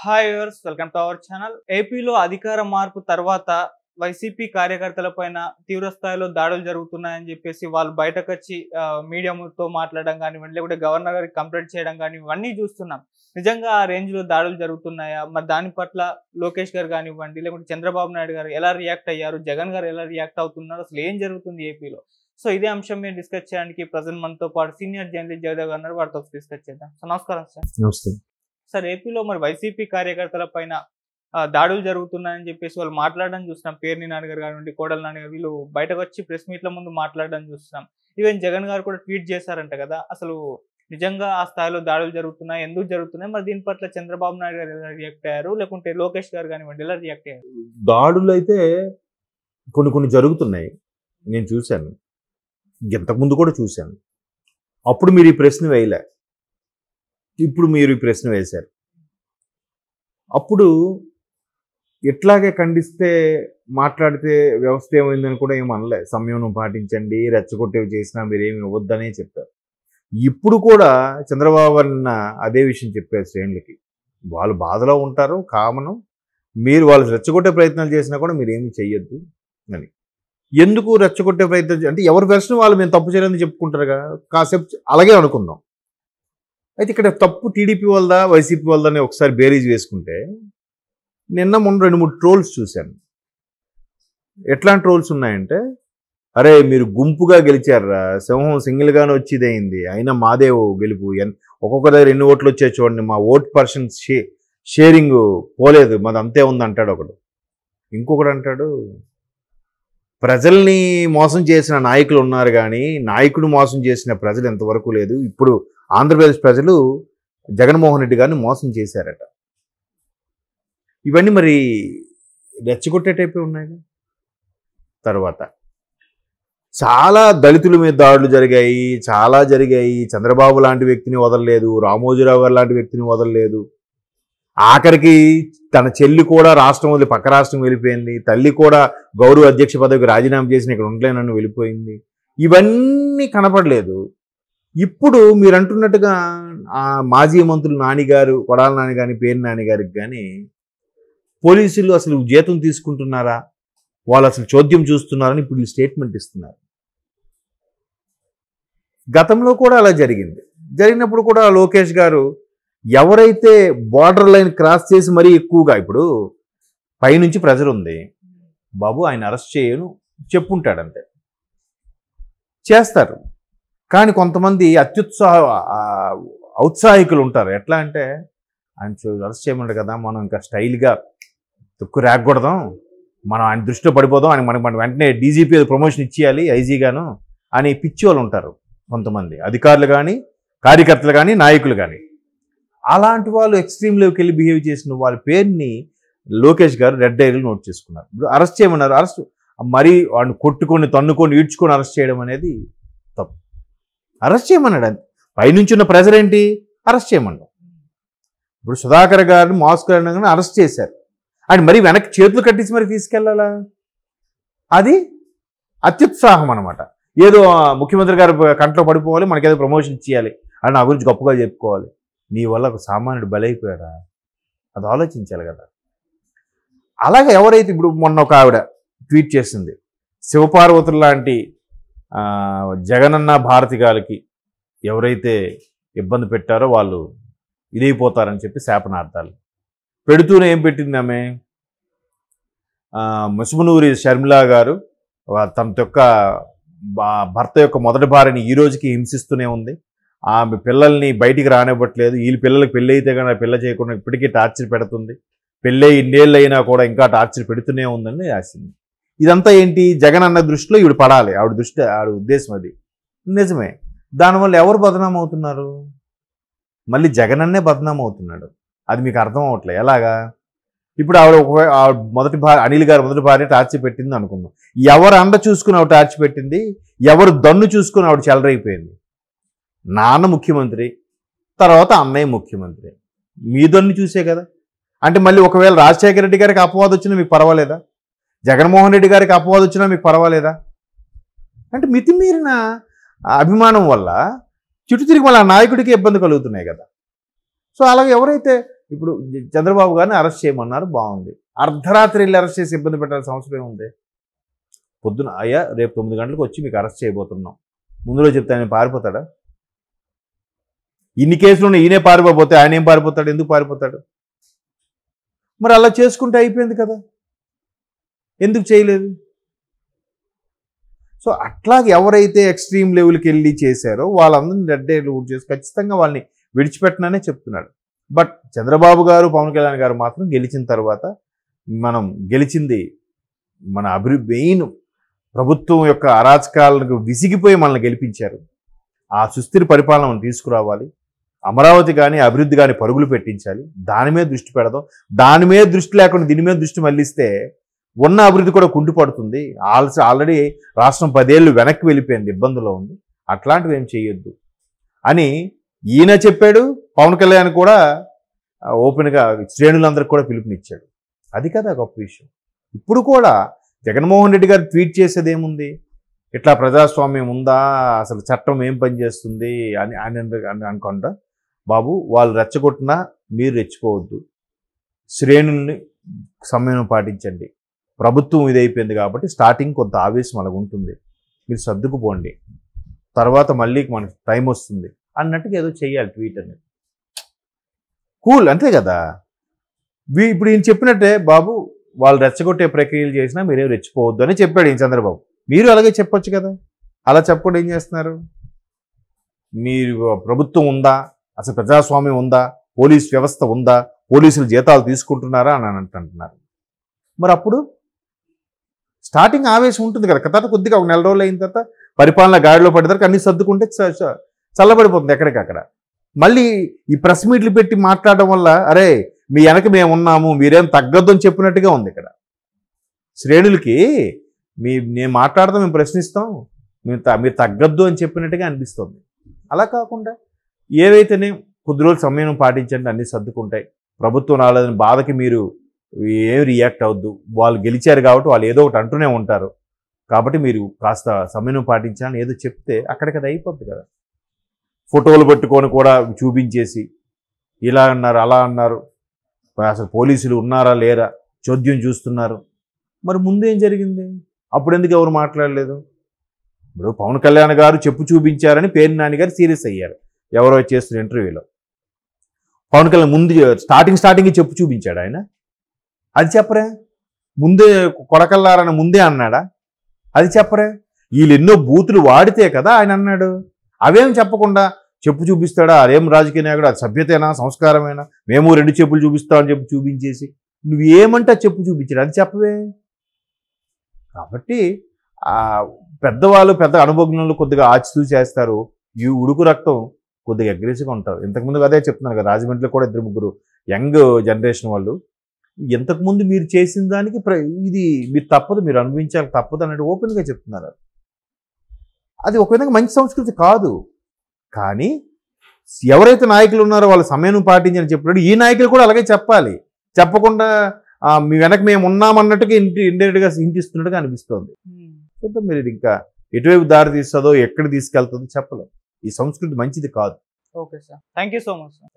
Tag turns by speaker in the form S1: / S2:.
S1: Hi viewers, welcome to our channel. ఏపీలో అధికార మార్పు తర్వాత వైసీపీ కార్యకర్తల పైన తీవ్ర స్థాయిలో దాడులు జరుగుతున్నాయని చెప్పేసి వాళ్ళు బయటకొచ్చి మీడియాతో మాట్లాడడం కానివ్వండి, లేకుంటే గవర్నర్ గారికి కంప్లైంట్ చేయడం కానీ ఇవన్నీ చూస్తున్నాం. నిజంగా ఆ రేంజ్ లో దాడులు జరుగుతున్నాయా? మరి దాని పట్ల లోకేష్ గారు కానివ్వండి, లేకుంటే చంద్రబాబు నాయుడు గారు ఎలా రియాక్ట్ అయ్యారు, జగన్ గారు ఎలా రియాక్ట్ అవుతున్నారు, అసలు ఏం జరుగుతుంది ఏపీలో? సో ఇదే అంశం మీద డిస్కస్ చేయడానికి ప్రజెంట్ మనతో పాటు సీనియర్ జర్నలిస్ట్ జయదేవ్ గారు వారితో డిస్కస్ చేద్దాం. సో నమస్కారం సార్.
S2: నమస్తే
S1: సార్, ఏపీలో మరి వైసీపీ కార్యకర్తల పైన దాడులు జరుగుతున్నాయని చెప్పేసి వాళ్ళు మాట్లాడడం చూస్తున్నాం. పేర్ని నాన్నగారు కానివ్వండి, కోడల నాన్నగారు వీళ్ళు బయటకు వచ్చి ప్రెస్ మీట్ల ముందు మాట్లాడడం చూస్తున్నాం. ఈవెన్ జగన్ గారు కూడా ట్వీట్ చేశారంట కదా. అసలు నిజంగా ఆ స్థాయిలో దాడులు జరుగుతున్నాయి, ఎందుకు జరుగుతున్నాయి, మరి దీని పట్ల చంద్రబాబు నాయుడు గారు ఎలా రియాక్ట్ అయ్యారు, లేకుంటే లోకేష్ గారు కానివ్వండి ఎలా రియాక్ట్ అయ్యారు?
S2: దాడులు అయితే కొన్ని జరుగుతున్నాయి. నేను చూశాను, ఇంతకుముందు కూడా చూశాను. అప్పుడు మీరు ఈ ప్రశ్న వేయలే, ఇప్పుడు మీరు ఈ ప్రశ్న వేశారు. అప్పుడు ఎట్లాగే ఖండిస్తే మాట్లాడితే వ్యవస్థ ఏమైందని కూడా ఏమనలే. సంయమనం పాటించండి, రెచ్చగొట్టేవి చేసినా మీరేమి ఇవ్వద్దనే చెప్పారు. ఇప్పుడు కూడా చంద్రబాబు అన్న అదే విషయం చెప్పారు శ్రేణులకి. వాళ్ళు బాధలో ఉంటారు, కామను. మీరు వాళ్ళు రెచ్చగొట్టే ప్రయత్నాలు చేసినా కూడా మీరేమి చెయ్యొద్దు అని. ఎందుకు రెచ్చగొట్టే ప్రయత్నం అంటే ఎవరి వెర్షన్ వాళ్ళు మేము తప్పు చేయలేదని చెప్పుకుంటారుగా, కాసేపు అలాగే అనుకుందాం. అయితే ఇక్కడ తప్పు టీడీపీ వాళ్ళదా వైసీపీ వాళ్ళదని ఒకసారి బేరీజ్ వేసుకుంటే, నిన్న మొన్న 2-3 ట్రోల్స్ చూశాను. ఎట్లాంటి ట్రోల్స్ ఉన్నాయంటే, అరే మీరు గుంపుగా గెలిచారా, సింహం సింగిల్గానే వచ్చిదయింది, అయినా మాదేవు గెలుపు, ఒక్కొక్క దగ్గర ఎన్ని ఓట్లు వచ్చాయి చూడండి, మా ఓట్ పర్సెంట్ షేరింగ్ పోలేదు, మాది అంతే ఉంది అంటాడు ఒకడు. ఇంకొకడు అంటాడు, ప్రజల్ని మోసం చేసిన నాయకులు ఉన్నారు కానీ నాయకుడు మోసం చేసిన ప్రజలు ఎంతవరకు లేదు. ఇప్పుడు ఆంధ్రప్రదేశ్ ప్రజలు జగన్మోహన్ రెడ్డి గారిని మోసం చేశారట. ఇవన్నీ మరి రెచ్చగొట్టే టైపే ఉన్నాయి. తర్వాత చాలా దళితుల మీద దాడులు జరిగాయి. చంద్రబాబు లాంటి వ్యక్తిని వదలలేదు, రామోజీరావు గారు లాంటి వ్యక్తిని వదలలేదు. ఆఖరికి తన చెల్లి కూడా రాష్ట్రం వదిలి పక్క రాష్ట్రం వెళ్ళిపోయింది. తల్లి కూడా గౌరవ అధ్యక్ష పదవికి రాజీనామా చేసిన ఇక్కడ ఉండలేనన్ను వెళ్ళిపోయింది. ఇవన్నీ కనపడలేదు. ఇప్పుడు మీరు అంటున్నట్టుగా ఆ మాజీ మంత్రులు నానిగారు, కొడాల నాని కానీ పేర్ని నాని గారికి కానీ పోలీసులు అసలు జీతం తీసుకుంటున్నారా, వాళ్ళు అసలు చోద్యం చూస్తున్నారని ఇప్పుడు స్టేట్మెంట్ ఇస్తున్నారు. గతంలో కూడా అలా జరిగినప్పుడు కూడా లోకేష్ గారు ఎవరైతే బార్డర్ లైన్ క్రాస్ చేసి మరీ ఎక్కువగా, ఇప్పుడు పైనుంచి ప్రెజర్ ఉంది బాబు ఆయన అరెస్ట్ చేయను చెప్పుంటాడంతే, చేస్తారు. కానీ కొంతమంది ఔత్సాహికులు ఉంటారు. ఎట్లా అంటే ఆయన అరెస్ట్ చేయమంటారు కదా, మనం ఇంకా స్టైల్గా తొక్కు రేగకూడదాం, మనం ఆయన దృష్టిలో పడిపోదాం, ఆయన మనకు వెంటనే డీజీపీ ప్రమోషన్ ఇచ్చేయాలి ఐజీగాను అని పిచ్చి వాళ్ళు ఉంటారు. కొంతమంది అధికారులు కానీ కార్యకర్తలు కానీ నాయకులు కానీ. అలాంటి వాళ్ళు ఎక్స్ట్రీమ్లోకి వెళ్ళి బిహేవ్ చేసిన వాళ్ళ పేరుని లోకేష్ గారు రెడ్ డైరీలో నోట్ చేసుకున్నారు. ఇప్పుడు అరెస్ట్ చేయమన్నారు. అరెస్ట్ మరీ వాడిని కొట్టుకొని తన్నుకొని ఈడ్చుకొని అరెస్ట్ చేయడం అనేది తప్పు. అరెస్ట్ చేయమన్నాడు, అంతే. పైనుంచి ఉన్న ప్రెజర్ ఏంటి, అరెస్ట్ చేయమన్నాడు. ఇప్పుడు సుధాకర్ గారిని మాస్క్ అనగానే అరెస్ట్ చేశారు. ఆయన మరీ వెనక్కి చేతులు కట్టించి మరి తీసుకెళ్ళాలా, అది అత్యుత్సాహం అనమాట. ఏదో ముఖ్యమంత్రి గారు కంట్లో పడిపోవాలి, మనకేదో ప్రమోషన్ ఇచ్చేయాలి అని నా గురించి గొప్పగా చెప్పుకోవాలి. నీ వల్ల ఒక సామాన్యుడు బలైపోయాడా, అది ఆలోచించాలి కదా. అలాగే ఎవరైతే ఇప్పుడు మొన్న ఒక ఆవిడ ట్వీట్ చేసింది, శివపార్వతులు లాంటి జగనన్న భారతి గారికి ఎవరైతే ఇబ్బంది పెట్టారో వాళ్ళు ఇదైపోతారని చెప్పి శాపనార్థాలు పెడుతూనే ఏం పెట్టింది ఆమె, ముసుమునూరి షర్మిల గారు తన యొక్క భర్త యొక్క మొదటి భార్యని ఈ రోజుకి హింసిస్తూనే ఉంది, ఆమె పిల్లల్ని బయటికి రానివ్వట్లేదు, వీళ్ళ పిల్లలకి పెళ్ళి అయితే కానీ పిల్ల చేయకుండా ఇప్పటికీ టార్చర్ పెడుతుంది, పెళ్ళి ఇన్నేళ్ళు అయినా కూడా ఇంకా టార్చర్ పెడుతూనే ఉందని రాసింది. ఇదంతా ఏంటి, జగన్ అన్న దృష్టిలో ఈవిడ పడాలి, ఆవిడ ఉద్దేశం అది. నిజమే. దానివల్ల ఎవరు బదనాం అవుతున్నారు, మళ్ళీ జగన్ అన్నే బదనాం అవుతున్నాడు. అది మీకు అర్థం అవ్వట్లే. ఎలాగా, ఇప్పుడు ఆవిడ మొదటి భార్య అనిల్ గారు మొదటి భార్య టార్చర్ పెట్టింది అనుకుందాం, ఎవరు అండ చూసుకుని ఆవిడ టార్చర్ పెట్టింది, ఎవరు దన్ను చూసుకుని ఆవిడ చెలరైపోయింది. నాన్న ముఖ్యమంత్రి, తర్వాత అన్నయ్య ముఖ్యమంత్రి, మీ దన్ను చూసే కదా. అంటే మళ్ళీ ఒకవేళ రాజశేఖర రెడ్డి గారికి అపవాదం వచ్చినా మీకు పర్వాలేదా, జగన్మోహన్ రెడ్డి గారికి అపవాదం వచ్చినా మీకు పర్వాలేదా? అంటే మితిమీరిన అభిమానం వల్ల చుట్టూ తిరిగి వాళ్ళ నాయకుడికి ఇబ్బంది కలుగుతున్నాయి కదా. సో అలాగే ఎవరైతే ఇప్పుడు చంద్రబాబు గారిని అరెస్ట్ చేయమన్నారు, బాగుంది. అర్ధరాత్రి వెళ్ళి అరెస్ట్ చేసి ఇబ్బంది పెట్టాల్సిన అవసరం ఏముంది? పొద్దున అయ్యా రేపు 9 గంటలకు వచ్చి మీకు అరెస్ట్ చేయబోతున్నాం, ముందులో చెప్తే ఆయన పారిపోతాడా? ఇన్ని కేసులు ఈయనే పారిపోతే ఆయన ఏం పారిపోతాడు? ఎందుకు పారిపోతాడు? మరి అలా చేసుకుంటే అయిపోయింది కదా, ఎందుకు చేయలేదు? సో అట్లాగే ఎవరైతే ఎక్స్ట్రీమ్ లెవెల్కి వెళ్ళి చేశారో వాళ్ళందరినీ రెడ్డేలు చేసి ఖచ్చితంగా వాళ్ళని విడిచిపెట్టననే చెప్తున్నాడు. బట్ చంద్రబాబు గారు, పవన్ కళ్యాణ్ గారు మాత్రం గెలిచిన తర్వాత మనం గెలిచింది మన మెయిన్ ప్రభుత్వం యొక్క అరాచకాలకు విసిగిపోయి మనల్ని గెలిపించారు. ఆ సుస్థిర పరిపాలన తీసుకురావాలి, అమరావతి కానీ అభివృద్ధి కానీ పరుగులు పెట్టించాలి, దాని మీద దృష్టి పెడదాం. దాని మీద దృష్టి లేకుండా దీని మీద దృష్టి మళ్ళిస్తే ఉన్న అభివృద్ధి కూడా కుంటుపడుతుంది. ఆల్రెడీ రాష్ట్రం 10 ఏళ్ళు వెనక్కి వెళ్ళిపోయింది, ఇబ్బందుల్లో ఉంది. అట్లాంటివి ఏం చేయొద్దు అని ఈయన చెప్పాడు. పవన్ కళ్యాణ్ కూడా ఓపెన్గా శ్రేణులందరికీ కూడా పిలుపునిచ్చాడు. అది కదా గొప్ప విషయం. ఇప్పుడు కూడా జగన్మోహన్ రెడ్డి గారు ట్వీట్ చేసేది ఏముంది? ఇట్లా ప్రజాస్వామ్యం ఉందా, అసలు చట్టం ఏం పనిచేస్తుంది అని అనుకుంటా. బాబు, వాళ్ళు రెచ్చగొట్టినా మీరు రెచ్చిపోవద్దు, శ్రేణుల్ని సమయం పాటించండి. ప్రభుత్వం ఇదైపోయింది కాబట్టి స్టార్టింగ్ కొంత ఆవేశం అలాగ ఉంటుంది, మీరు సర్దుకుపోండి, తర్వాత మళ్ళీ మనకి టైం వస్తుంది అన్నట్టుగా ఏదో చెయ్యాలి ట్వీట్ అనేది. కూల్, అంతే కదా. ఇప్పుడు ఈయన చెప్పినట్టే, బాబు వాళ్ళు రెచ్చగొట్టే ప్రక్రియలు చేసినా మీరేం రెచ్చిపోవద్దు అని చెప్పాడు ఈయన చంద్రబాబు. మీరు అలాగే చెప్పొచ్చు కదా. అలా చెప్పకుండా ఏం చేస్తున్నారు? మీరు ప్రభుత్వం ఉందా, అసలు ప్రజాస్వామ్యం ఉందా, పోలీస్ వ్యవస్థ ఉందా, పోలీసులు జీతాలు తీసుకుంటున్నారా అని అంటున్నారు. మరి అప్పుడు స్టార్టింగ్ ఆవేశం ఉంటుంది కదా, తర్వాత కొద్దిగా ఒక నెల రోజులు అయిన తర్వాత పరిపాలన గాడిలో పడేదానికి అన్ని సర్దుకుంటే చల్లబడిపోతుంది ఎక్కడికక్కడ. మళ్ళీ ఈ ప్రెస్ మీట్లు పెట్టి మాట్లాడడం వల్ల అరే మీ వెనక మేము ఉన్నాము, మీరేం తగ్గద్దు అని చెప్పినట్టుగా ఉంది. ఇక్కడ శ్రేణులకి నేను మాట్లాడతాం, మేము ప్రశ్నిస్తాం, మీరు తగ్గద్దు అని చెప్పినట్టుగా అనిపిస్తుంది. అలా కాకుండా ఏవైతేనే కొద్ది రోజులు సమయం పాటించండి, అన్నీ సర్దుకుంటాయి. ప్రభుత్వం రాలేదని బాధకి మీరు ఏం రియాక్ట్ అవద్దు. వాళ్ళు గెలిచారు కాబట్టి వాళ్ళు ఏదో ఒకటి అంటూనే ఉంటారు, కాబట్టి మీరు కాస్త సమయం పాటించాలని ఏదో చెప్తే అక్కడికి అది అయిపోద్ది కదా. ఫోటోలు పట్టుకొని కూడా చూపించేసి ఇలా అన్నారు అలా అన్నారు, అసలు పోలీసులు ఉన్నారా లేరా చోద్యం చూస్తున్నారు. మరి ముందేం జరిగింది? అప్పుడు ఎందుకు ఎవరు మాట్లాడలేదు? ఇప్పుడు పవన్ కళ్యాణ్ గారు చెప్పు చూపించారని పేరు నాని గారు సీరియస్ అయ్యారు ఎవరో చేస్తున్న ఇంటర్వ్యూలో. పవన్ కళ్యాణ్ ముందు స్టార్టింగ్ చెప్పు చూపించాడు ఆయన, అది చెప్పరే. ముందే కొడకల్లారని ముందే అన్నాడా? అది చెప్పరే. వీళ్ళు ఎన్నో బూతులు వాడితే కదా ఆయన అన్నాడు. అవేం చెప్పకుండా చెప్పు చూపిస్తాడా? అదేం రాజకీయ నాయకుడు? అది సభ్యతేనా, సంస్కారమేనా? మేము 2 చెప్పులు చూపిస్తామని చెప్పి చూపించేసి నువ్వేమంటా చెప్పు చూపించాడు, అది చెప్పవే. కాబట్టి పెద్దవాళ్ళు, పెద్ద అనుభవజ్ఞులు కొద్దిగా ఆచితూ చేస్తారు. ఈ ఉడుకు రక్తం కొద్దిగా అగ్రెసివ్గా ఉంటారు. ఇంతకుముందు అదే చెప్తున్నాను కదా, రాజమండ్రిలో కూడా 2-3 యంగ్ జనరేషన్ వాళ్ళు ఇంతకుముందు మీరు చేసిన దానికి ఇది మీరు తప్పదు, మీరు అనుభవించాలి తప్పదు అన్నట్టు ఓపెన్గా చెప్తున్నారు. అది ఒక విధంగా మంచి సంస్కృతి కాదు. కానీ ఎవరైతే నాయకులు ఉన్నారో వాళ్ళు సమయం పాటించని చెప్పినప్పుడు ఈ నాయకులు కూడా అలాగే చెప్పాలి. చెప్పకుండా మీ వెనక మేము ఉన్నామన్నట్టుగా ఇండైరెక్ట్గా హింటిస్తున్నట్టుగా అనిపిస్తోంది. చూద్దాం మీరు ఇంకా ఎటువైపు దారి తీస్తుందో, ఎక్కడ తీసుకెళ్తుందో చెప్పలేం. ఈ సంస్కృతి మంచిది కాదు.
S1: Okay sir, thank you so much sir.